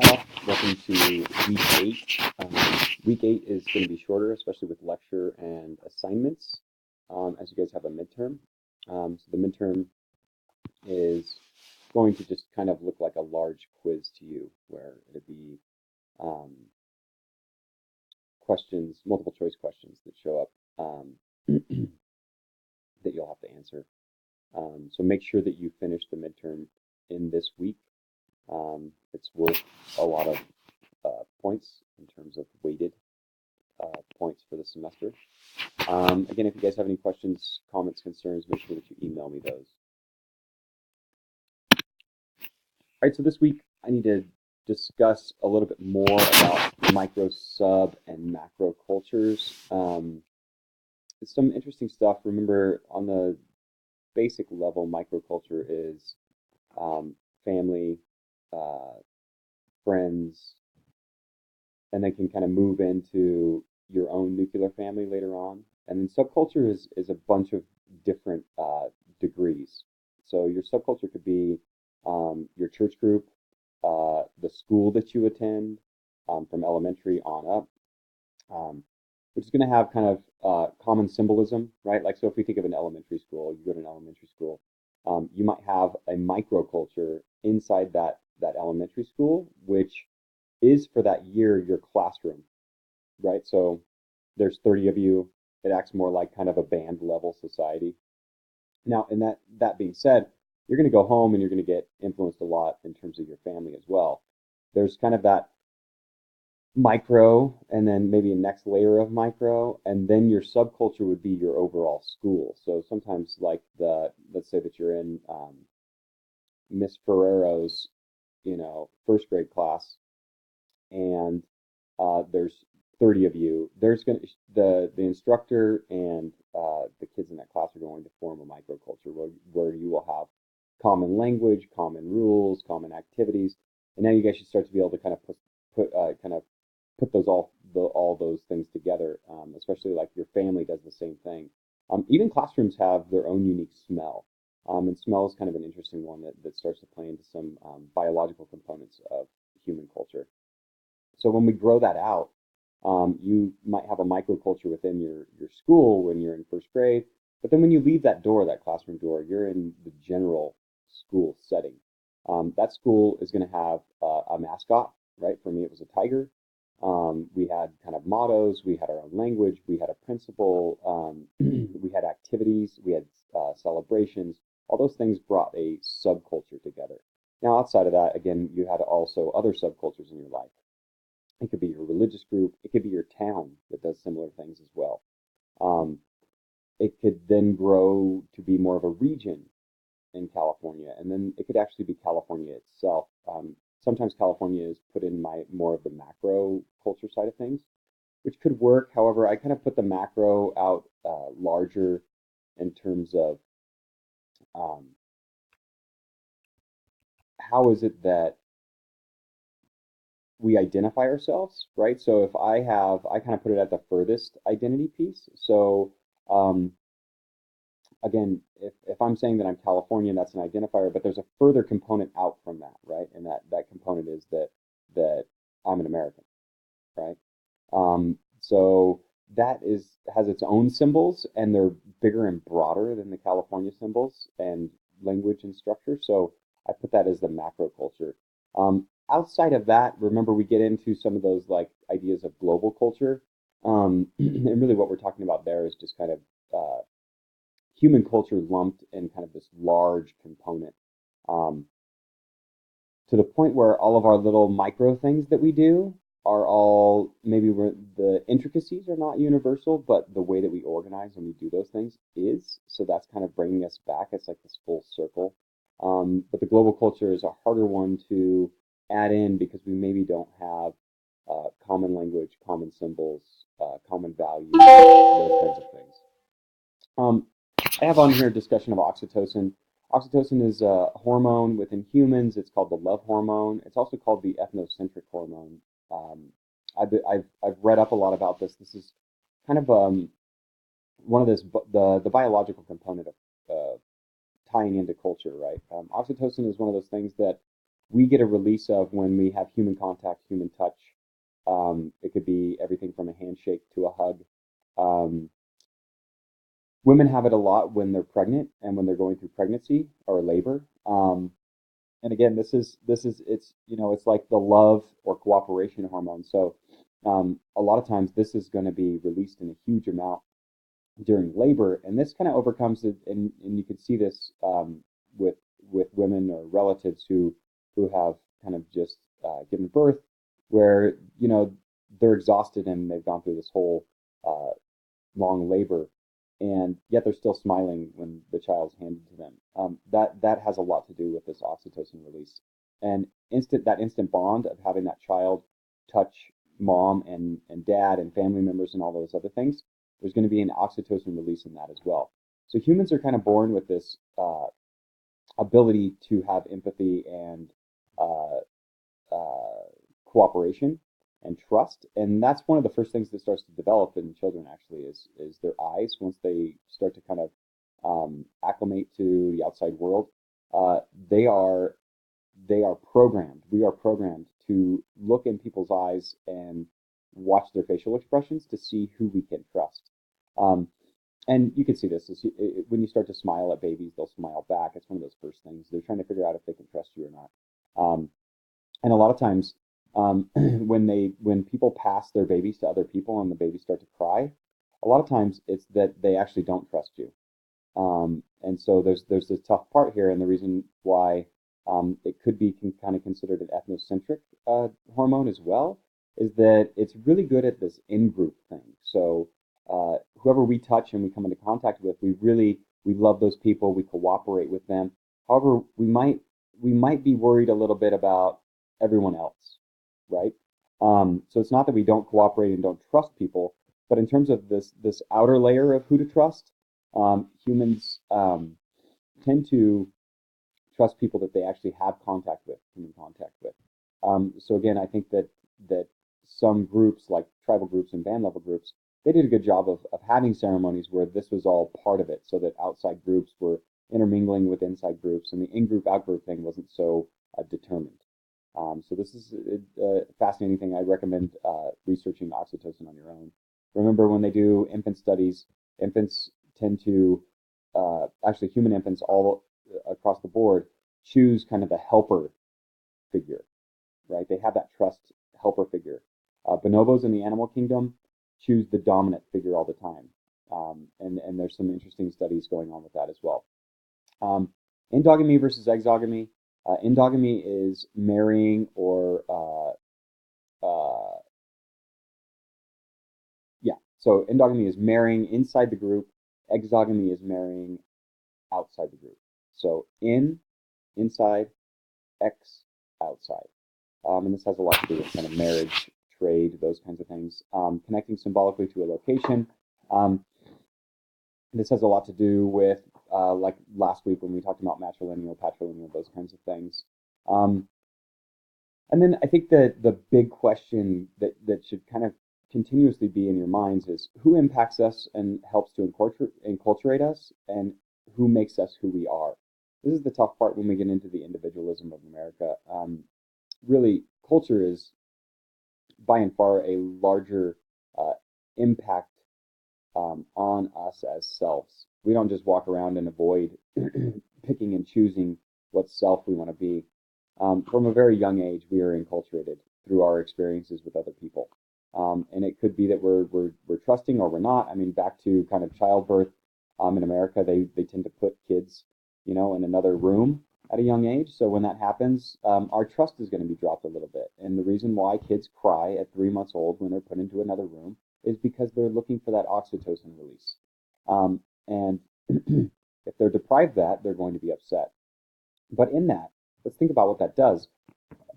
Hi, welcome to week 8. Week 8 is going to be shorter, especially with lecture and assignments, as you guys have a midterm. So the midterm is going to just kind of look like a large quiz to you, where it'll be um, questions, multiple choice questions that show up that you'll have to answer. So make sure that you finish the midterm in this week. It's worth a lot of points in terms of weighted points for the semester. Again, if you guys have any questions, comments, concerns, make sure that you email me those. All right, so this week I need to discuss a little bit more about micro, sub, and macro cultures. Some interesting stuff. Remember, on the basic level, microculture is family, friends, and then can kind of move into your own nuclear family later on. And then subculture is a bunch of different degrees. So your subculture could be your church group, the school that you attend from elementary on up, which is going to have kind of common symbolism, right? Like, so if we think of an elementary school, you go to an elementary school, you might have a microculture inside that elementary school, which is for that year your classroom, right? So there's 30 of you. It acts more like kind of a band level society. Now, and that being said, you're going to go home and you're going to get influenced a lot in terms of your family as well. There's kind of that micro, and then maybe a next layer of micro, and then your subculture would be your overall school. So sometimes, like let's say that you're in Miss Ferrero's, first grade class, and there's 30 of you. There's going to the instructor and the kids in that class are going to form a microculture where you will have common language, common rules, common activities, and now you guys should start to be able to kind of put those all those things together. Especially like your family does the same thing. Even classrooms have their own unique smell. And smell is kind of an interesting one that starts to play into some biological components of human culture. So when we grow that out, you might have a microculture within your school when you're in first grade, but then when you leave that door, that classroom door, you're in the general school setting. That school is going to have a mascot, right? For me, it was a tiger. We had kind of mottos, we had our own language, we had a principle, we had activities, we had celebrations. All those things brought a subculture together. Now, outside of that, again, you had also other subcultures in your life. It could be your religious group. It could be your town that does similar things as well. Um, it could then grow to be more of a region in California, and then it could actually be California itself. Sometimes California is put in more of the macro culture side of things, which could work. However, I kind of put the macro out larger in terms of um, how is it that we identify ourselves, right? So if I kind of put it at the furthest identity piece. So um, again, if I'm saying that I'm Californian, that's an identifier, but there's a further component out from that, right? And that component is that I'm an American, right? So that has its own symbols, and they're bigger and broader than the California symbols and language and structure. So I put that as the macro culture. Outside of that, remember we get into some of those like ideas of global culture, and really what we're talking about there is just kind of human culture lumped in kind of this large component, um, to the point where all of our little micro things that we do are all maybe the intricacies are not universal, but the way that we organize and we do those things is. So that's kind of bringing us back. It's like this full circle. But the global culture is a harder one to add in because we maybe don't have common language, common symbols, common values, those kinds of things. I have on here a discussion of oxytocin. Oxytocin is a hormone within humans. It's called the love hormone. It's also called the ethnocentric hormone. Um, I've read up a lot about this. This is kind of one of the biological component of tying into culture, right? Oxytocin is one of those things that we get a release of when we have human contact, human touch. It could be everything from a handshake to a hug. Um, Women have it a lot when they're pregnant and when they're going through pregnancy or labor. And again, this is it's it's like the love or cooperation hormone. So a lot of times this is going to be released in a huge amount during labor, and this kind of overcomes it. And you can see this with women or relatives who have kind of just given birth, where they're exhausted and they've gone through this whole uh, long labor, and yet they're still smiling when the child's handed to them. That has a lot to do with this oxytocin release, and instant bond of having that child touch mom and dad and family members and all those other things. There's going to be an oxytocin release in that as well. So humans are kind of born with this ability to have empathy and uh, uh, cooperation and trust, and that's one of the first things that starts to develop in children. Actually, is their eyes. Once they start to kind of acclimate to the outside world, uh, they are they are programmed. We are programmed to look in people's eyes and watch their facial expressions to see who we can trust. Um, and you can see this when you start to smile at babies, they'll smile back. It's one of those first things. They're trying to figure out if they can trust you or not. And a lot of times, when people pass their babies to other people and the babies start to cry, a lot of times it's that they actually don't trust you. And so there's this tough part here, and the reason why it could be kind of considered an ethnocentric hormone as well is that it's really good at this in-group thing. So whoever we touch and we come into contact with, we love those people, we cooperate with them. However, we might be worried a little bit about everyone else, right? So it's not that we don't cooperate and don't trust people, but in terms of this outer layer of who to trust, humans tend to trust people that they actually have contact with, human contact with. So again, I think that some groups, like tribal groups and band level groups, they did a good job of having ceremonies where this was all part of it, so that outside groups were intermingling with inside groups, and the in-group out-group thing wasn't so determined. So this is a fascinating thing. I recommend researching oxytocin on your own. Remember, when they do infant studies, infants tend to actually human infants all across the board choose kind of the helper figure, right? They have that trust helper figure. Bonobos in the animal kingdom choose the dominant figure all the time, and there's some interesting studies going on with that as well. Endogamy versus exogamy. Endogamy is marrying or yeah. So endogamy is marrying inside the group. Exogamy is marrying outside the group. So inside, ex, outside. And this has a lot to do with kind of marriage, trade, those kinds of things. Connecting symbolically to a location. This has a lot to do with, like last week when we talked about matrilineal, patrilineal, those kinds of things. And then I think that the big question that should kind of continuously be in your minds is who impacts us and helps to enculturate us, and who makes us who we are. This is the tough part when we get into the individualism of America. Really, culture is by and far a larger impact on us as selves. We don't just walk around and avoid picking and choosing what self we want to be. From a very young age, we are enculturated through our experiences with other people. And it could be that we're trusting or we're not. I mean, back to kind of childbirth in America, they tend to put kids, in another room at a young age. So when that happens, our trust is going to be dropped a little bit. And the reason why kids cry at 3 months old when they're put into another room is because they're looking for that oxytocin release. And if they're deprived that, they're going to be upset. But in that, let's think about what that does.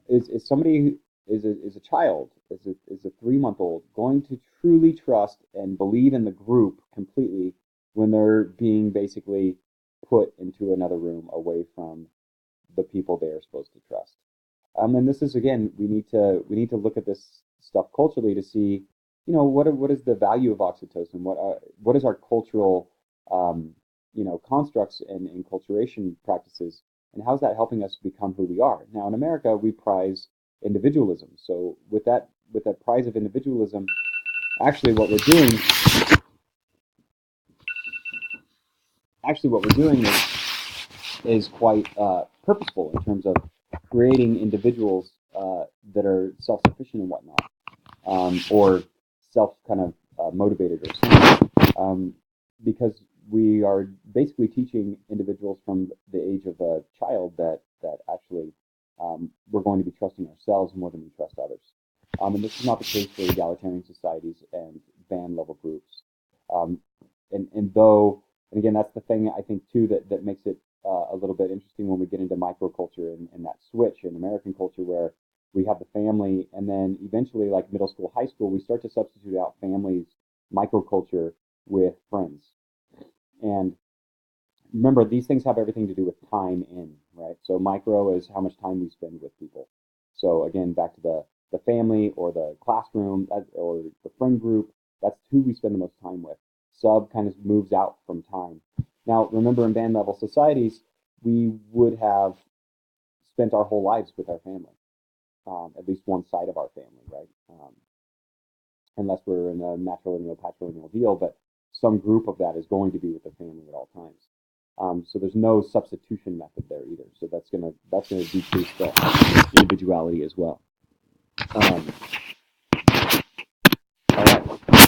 Is somebody is a child, is a 3 month old going to truly trust and believe in the group completely when they're being basically put into another room away from the people they are supposed to trust? And this is, again, we need to look at this stuff culturally to see, what is the value of oxytocin? What is our cultural constructs and enculturation practices And how's that helping us become who we are? Now, in America, we prize individualism. So with that prize of individualism, actually what we're doing is quite purposeful in terms of creating individuals that are self-sufficient and whatnot, or self kind of motivated or something, because we are basically teaching individuals from the age of a child that actually we're going to be trusting ourselves more than we trust others. And this is not the case for egalitarian societies and band level groups. Um, and again, that's the thing I think too that makes it a little bit interesting when we get into microculture and that switch in American culture where we have the family, and then eventually, like middle school, high school, we start to substitute out families, microculture with friends. And remember, these things have everything to do with time in, right? So micro is how much time we spend with people. So again, back to the family or the classroom or the friend group, that's who we spend the most time with. Sub kind of moves out from time. Now, remember, in band level societies, we would have spent our whole lives with our family, at least one side of our family, right? Unless we're in a matrilineal, patrilineal deal, but some group of that is going to be with the family at all times. So there's no substitution method there either. So that's gonna decrease the individuality as well. All right.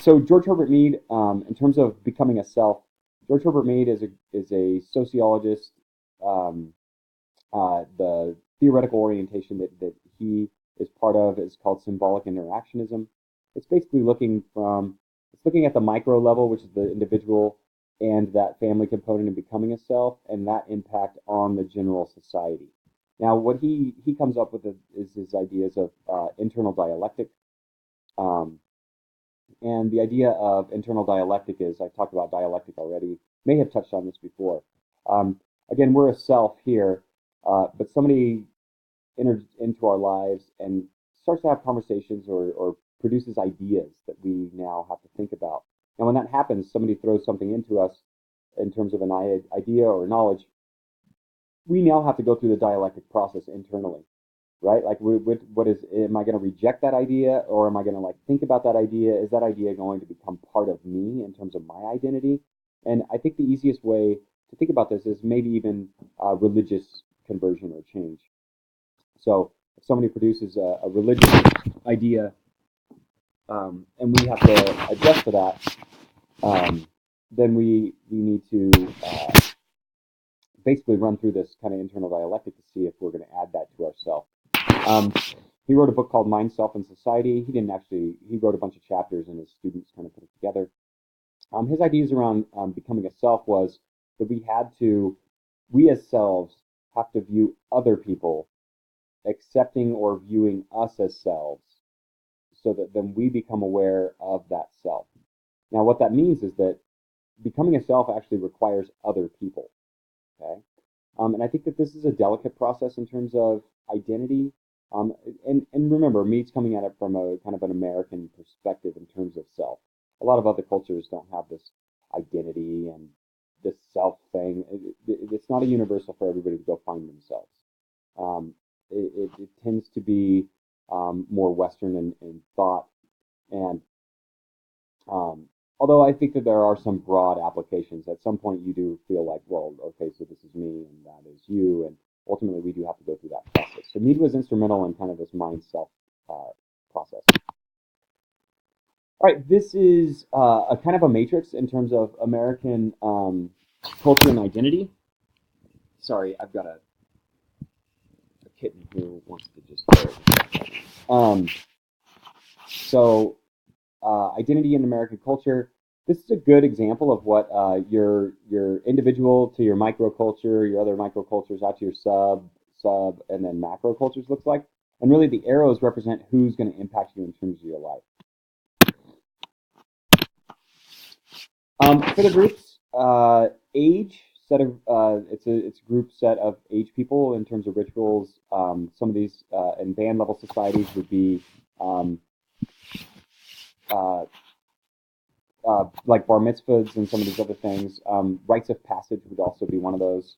So George Herbert Mead, in terms of becoming a self, George Herbert Mead is a sociologist. The theoretical orientation that he is part of is called symbolic interactionism. It's basically looking at the micro level, which is the individual, and that family component in becoming a self, and that impact on the general society. Now, what he comes up with is his ideas of internal dialectic. And the idea of internal dialectic is, I've talked about dialectic already, may have touched on this before. Again, we're a self here, but somebody enters into our lives and starts to have conversations or produces ideas that we now have to think about. And when that happens, somebody throws something into us in terms of an idea or knowledge, we now have to go through the dialectic process internally, right? Like, am I going to reject that idea, or am I going to think about that idea? Is that idea going to become part of me in terms of my identity? And I think the easiest way to think about this is maybe even religious conversion or change. So if somebody produces a religious idea, and we have to adjust to that, then we need to basically run through this kind of internal dialectic to see if we're going to add that to ourselves. He wrote a book called Mind, Self, and Society. He wrote a bunch of chapters, and his students kind of put it together. His ideas around becoming a self was that we as selves have to view other people accepting or viewing us as selves, so that then we become aware of that self. Now, what that means is that becoming a self actually requires other people. Okay, and I think that this is a delicate process in terms of identity. And remember, Mead's coming at it from a kind of an American perspective in terms of self. A lot of other cultures don't have this identity and this self thing. It's not a universal for everybody to go find themselves. It tends to be more Western in thought. And although I think that there are some broad applications, at some point you do feel like, well, okay, so this is me and that is you, and ultimately we do have to go through that process. So Mead was instrumental in kind of this mind-self process. All right, this is a kind of a matrix in terms of American culture and identity. Sorry, I've got a kitten who wants to just so identity in American culture. This is a good example of what your individual to your microculture, your other microcultures out to your sub, and then macrocultures looks like. And really the arrows represent who's going to impact you in terms of your life. For the groups, age set of it's a group set of age people in terms of rituals. Some of these in band level societies would be like bar mitzvahs and some of these other things. Rites of passage would also be one of those.